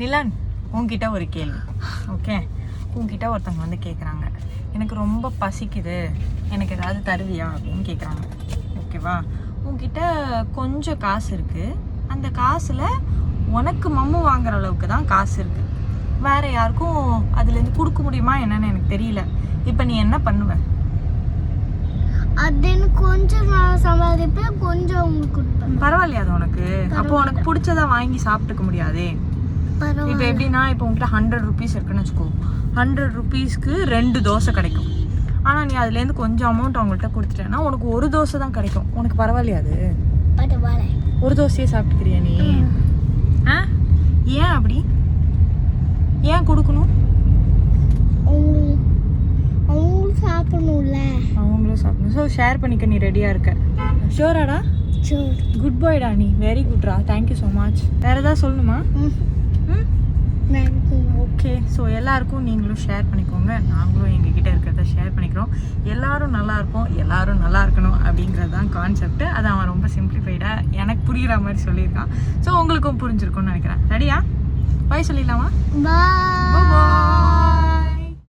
நிலன், உன்கிட்ட ஒரு கேள்வி. ஓகே, உன்கிட்ட ஒருத்தவங்க வந்து கேட்குறாங்க, எனக்கு ரொம்ப பசிக்குது, எனக்கு ஏதாவது தருவியா அப்படின்னு கேட்குறாங்க. ஓகேவா? உன்கிட்ட கொஞ்சம் காசு இருக்குது, அந்த காசில் உனக்கு மம்மு வாங்குற அளவுக்கு தான் காசு இருக்குது, வேறு யாருக்கும் அதுலேருந்து கொடுக்க முடியுமா என்னன்னு எனக்கு தெரியல. இப்போ நீ என்ன பண்ணுவ? அது கொஞ்சம் நான் சம்பாதிப்பேன், கொஞ்சம் உங்களுக்கு கொடுப்பேன். பரவாயில்லையா அது உனக்கு? அப்போ உனக்கு பிடிச்சதா வாங்கி சாப்பிட்டுக்க முடியாதே. இப்போ எப்படின்னா, இப்போ உங்ககிட்ட 100 ருபீஸ் இருக்குன்னு வச்சுக்கோ, 100 ருபீஸ்க்கு 2 தோசை கிடைக்கும். ஆனால் நீ அதுலேருந்து கொஞ்சம் அமௌண்ட் அவங்கள்ட்ட கொடுத்துட்டேன்னா உனக்கு ஒரு தோசை தான் கிடைக்கும். உனக்கு பரவாயில்லையா அது? ஒரு தோசையே சாப்பிட்டுக்கிறியா நீ? ஆ, ஏன் அப்படி? ஏன் கொடுக்கணும்? அவங்களும் சாப்பிடணும்ல. அவங்களும் சாப்பிடணும். ஸோ ஷேர் பண்ணிக்க நீ ரெடியாக இருக்க? ஷோராடா? ஷூர். குட் பாய்டா நீ, வெரி குட்ரா, தேங்க்யூ ஸோ மச். வேறு ஏதாவது சொல்லணுமா? ஓகே, ஸோ எல்லாருக்கும் நீங்களும் ஷேர் பண்ணிக்கோங்க, நாங்களும் எங்ககிட்ட இருக்கிறத ஷேர் பண்ணிக்கிறோம். எல்லாரும் நல்லா இருப்போம், எல்லாரும் நல்லா இருக்கணும் அப்படிங்கிறது தான் கான்செப்ட். அதை அவன் ரொம்ப சிம்பிளிஃபைடாக எனக்கு புரிகிற மாதிரி சொல்லியிருக்கான். ஸோ உங்களுக்கும் புரிஞ்சிருக்கும்னு நினைக்கிறேன். ரெடியா? பாய் சொல்லிடலாமா? பாய்.